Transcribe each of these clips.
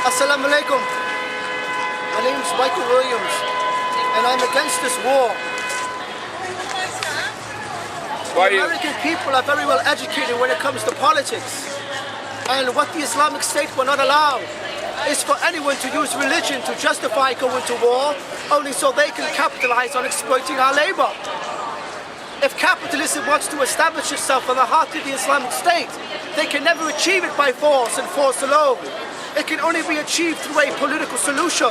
Assalamu alaikum. My name is Michael Williams, and I'm against this war. Why The American people are very well educated when it comes to politics. And what the Islamic State will not allow is for anyone to use religion to justify going to war, only so they can capitalize on exploiting our labor. If capitalism wants to establish itself in the heart of the Islamic State, they can never achieve it by force and force alone. It can only be achieved through a political solution.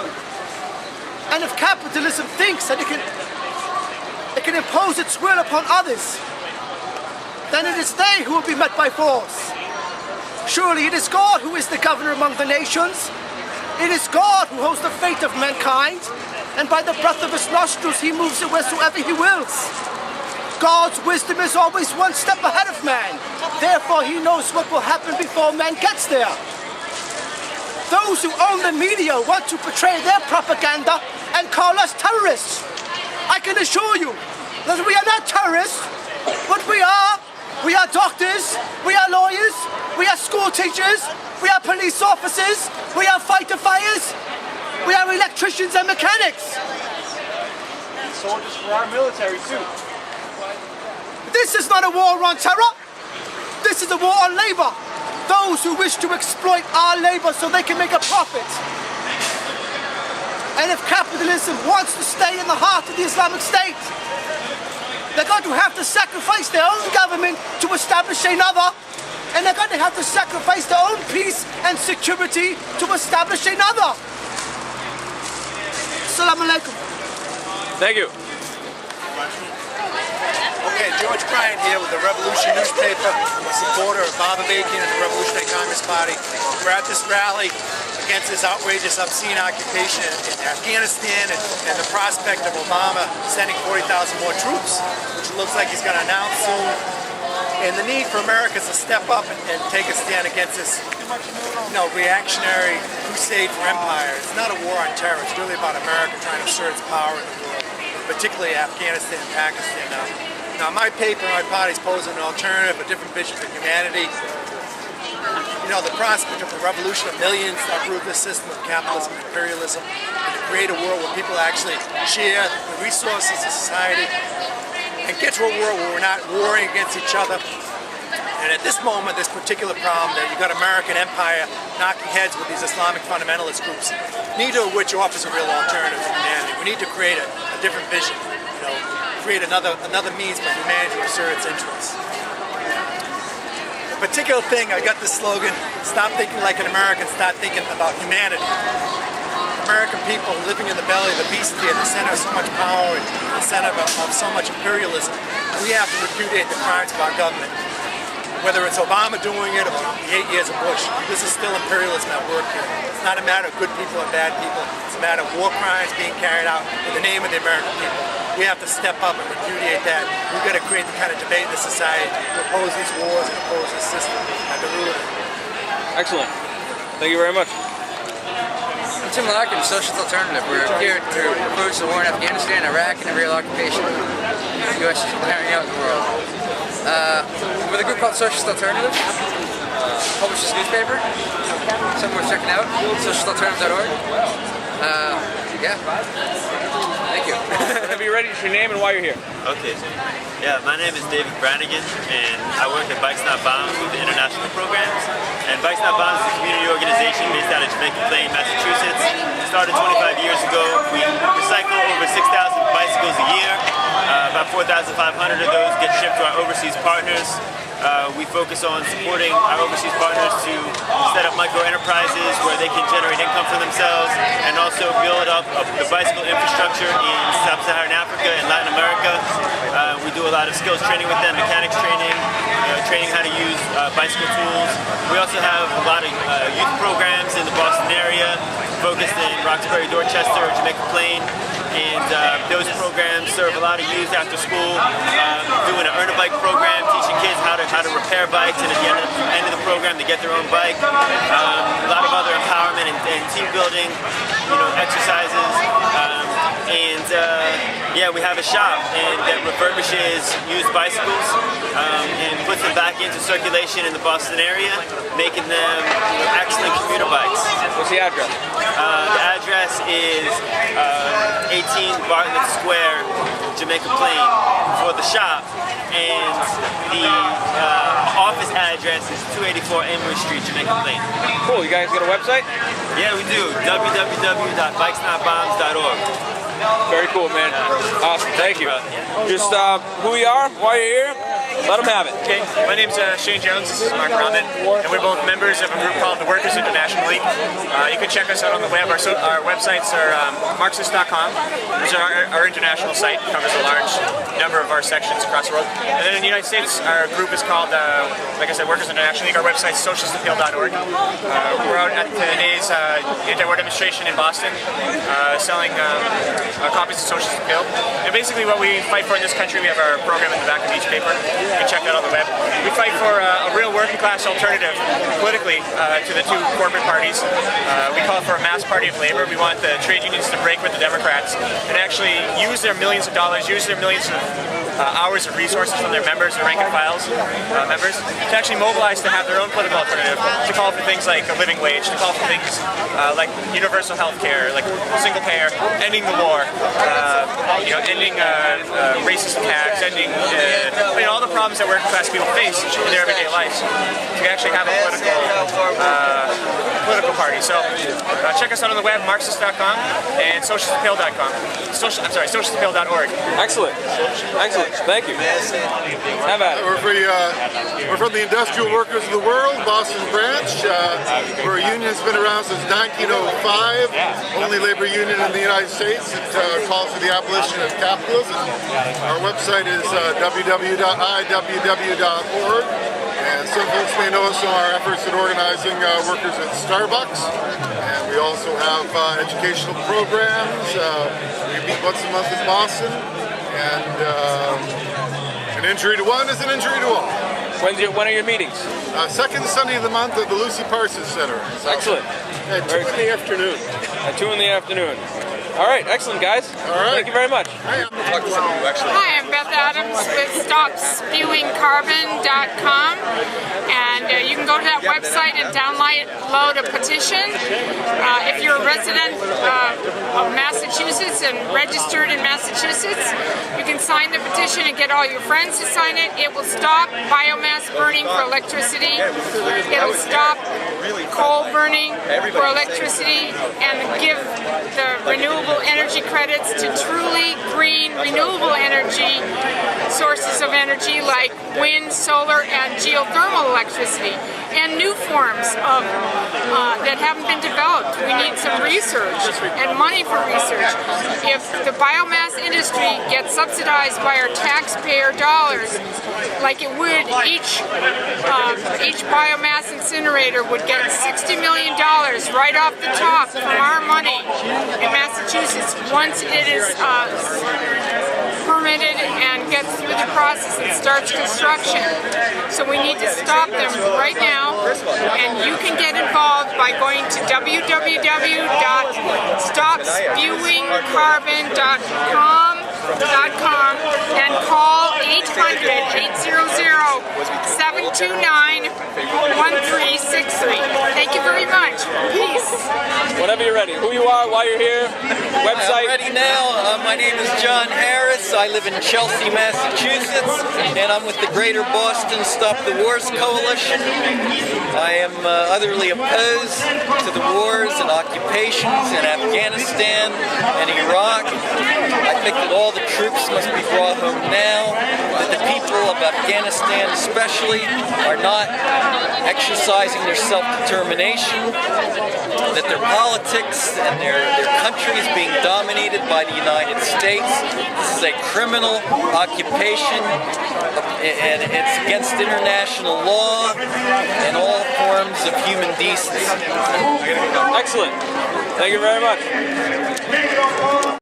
And if capitalism thinks that it can impose its will upon others, then it is they who will be met by force. Surely it is God who is the governor among the nations. It is God who holds the fate of mankind, and by the breath of his nostrils he moves it wheresoever he wills. God's wisdom is always one step ahead of man. Therefore he knows what will happen before man gets there. Those who own the media want to portray their propaganda and call us terrorists. I can assure you that we are not terrorists. What we are doctors, we are lawyers, we are school teachers, we are police officers, we are fighter fighters, we are electricians and mechanics. And soldiers for our military too. This is not a war on terror. This is a war on labor. Those who wish to exploit our labor so they can make a profit. And if capitalism wants to stay in the heart of the Islamic State, they're going to have to sacrifice their own government to establish another, and they're going to have to sacrifice their own peace and security to establish another. Assalamu alaikum. Thank you. Okay, George Bryant here with the Revolution newspaper, a supporter of Baba Bacon and the Revolutionary Communist Party. We're at this rally against this outrageous, obscene occupation in Afghanistan and the prospect of Obama sending 40,000 more troops, which looks like he's going to announce soon. And the need for Americans to step up and take a stand against this, reactionary crusade for empire. It's not a war on terror. It's really about America trying to assert its power in the world, particularly Afghanistan and Pakistan. Now, my paper, my party's posing an alternative, a different vision for humanity. The prospect of the revolution of millions to uproot this system of capitalism and imperialism and to create a world where people actually share the resources of society and get to a world where we're not warring against each other. And at this moment, this particular problem that you've got American empire knocking heads with these Islamic fundamentalist groups, neither of which offers a real alternative to humanity. We need to create a different vision, create another means for humanity to assert its interests. The particular thing, I got this slogan, stop thinking like an American, start thinking about humanity. American people living in the belly of the beast here, the center of so much power and the center of so much imperialism. We have to repudiate the crimes of our government. Whether it's Obama doing it or the 8 years of Bush, this is still imperialism at work here. It's not a matter of good people and bad people. It's a matter of war crimes being carried out in the name of the American people. We have to step up and repudiate that. We've got to create the kind of debate in the society to oppose these wars and oppose this system at the root of it. Excellent. Thank you very much. I'm Tim Larkin, Socialist Alternative. We're here to oppose the war in Afghanistan, Iraq, and the real occupation the U.S. is carrying out in the world. We're the group called Socialist Alternative. Publishes a newspaper. Something worth checking out. socialistalternative.org. Yeah. Thank you. Whenever you're ready, just your name and why you're here. Okay. Yeah, my name is David Brannigan, and I work at Bikes Not Bombs with the international programs. And Bikes Not Bombs is a community organization based out of Jamaica Plain, Massachusetts. It started 25 years ago. We recycle over 6,000 bicycles a year. About 4,500 of those get shipped to our overseas partners. We focus on supporting our overseas partners to set up micro-enterprises where they can generate income for themselves and also build up the bicycle infrastructure in Sub-Saharan Africa and Latin America. We do a lot of skills training with them, mechanics training, training how to use bicycle tools. We also have a lot of youth programs in the Boston area, focused in Roxbury, Dorchester, Jamaica Plain, and and those programs serve a lot of youth after school, doing an Earn a Bike program, teaching kids how to repair bikes, and at the end of the program they get their own bike. A lot of other empowerment and team building, exercises, and yeah, we have a shop that refurbishes used bicycles and puts them back into circulation in the Boston area, making them excellent commuter bikes. What's the address? The address is 18 Bartlett Square, Jamaica Plain for the shop, and the office address is 284 Emory Street, Jamaica Plain. Cool. You guys got a website? Yeah, we do. www.bikesnotbombs.org. Very cool, man. Awesome. Thank you. Just who you are, why you're here. Let them have it. Okay, my name's Shane Jones, this is Mark Rahman, and we're both members of a group called the Workers International League. You can check us out on the web. Our websites are Marxist.com, which is our international site, covers a large number of our sections across the world. And then in the United States, our group is called, like I said, Workers International League. Our website is socialistappeal.org. We're out at today's anti-war demonstration in Boston, selling copies of Socialist Appeal. And basically what we fight for in this country, we have our program in the back of each paper. You can check that on the web. We fight for a real working class alternative politically to the two corporate parties. We call for a mass party of labor. We want the trade unions to break with the Democrats and actually use their millions of dollars, use their millions of hours of resources from their members, their rank and files members, to actually mobilize to have their own political alternative, to call for things like a living wage, to call for things like universal health care, like single payer, ending the war, ending racist attacks, ending all the problems that working class people face in their everyday lives. To actually have a political party. So check us out on the web, Marxist.com and socialistappeal.com. Socialistappeal.org. Excellent. Excellent. Thank you. Have at it. We're from the Industrial Workers of the World, Boston branch. We're a union that's been around since 1905, only labor union in the United States. It calls for the abolition of capitalism. Our website is www.iww.org. And some folks may know us from our efforts in organizing workers at Starbucks. And we also have educational programs. We meet once a month in Boston. And an injury to one is an injury to all. When are your meetings? Second Sunday of the month at the Lucy Parsons Center. Excellent. At 2 in the afternoon. At 2 in the afternoon. All right, excellent, guys. All right. Thank you very much. Hi, I'm Beth Adams with StopSpewingCarbon.com, and you can go to that website and download a petition. If you're a resident of Massachusetts and registered in Massachusetts, you can sign the petition and get all your friends to sign it. It will stop biomass burning for electricity. It will stop coal burning for electricity and give the renewable energy credits to truly green renewable energy sources of energy like wind, solar, and geothermal electricity, and new forms of that haven't been developed. We need some research and money for research. If the biomass industry gets subsidized by our taxpayer dollars, like it would, each biomass incinerator would get $60 million right off the top from our money in Massachusetts once it is permitted and gets through the process and starts construction. So we need to stop them right now, and you can get involved by going to www.stopspewingcarbon.com and call 800-800-729-1363. Thank you very much. Peace. Whenever you're ready. Who you are, why you're here, website. I'm ready now. My name is John Harris. I live in Chelsea, Massachusetts, and I'm with the Greater Boston Stop the Wars Coalition. I am utterly opposed to the wars and occupations in Afghanistan and Iraq. I think that all the troops must be brought home now, that the people of Afghanistan especially are not exercising their self-determination, that their politics and their country is being dominated by the United States. This is a criminal occupation, and it's against international law and all forms of human decency. Excellent. Thank you very much.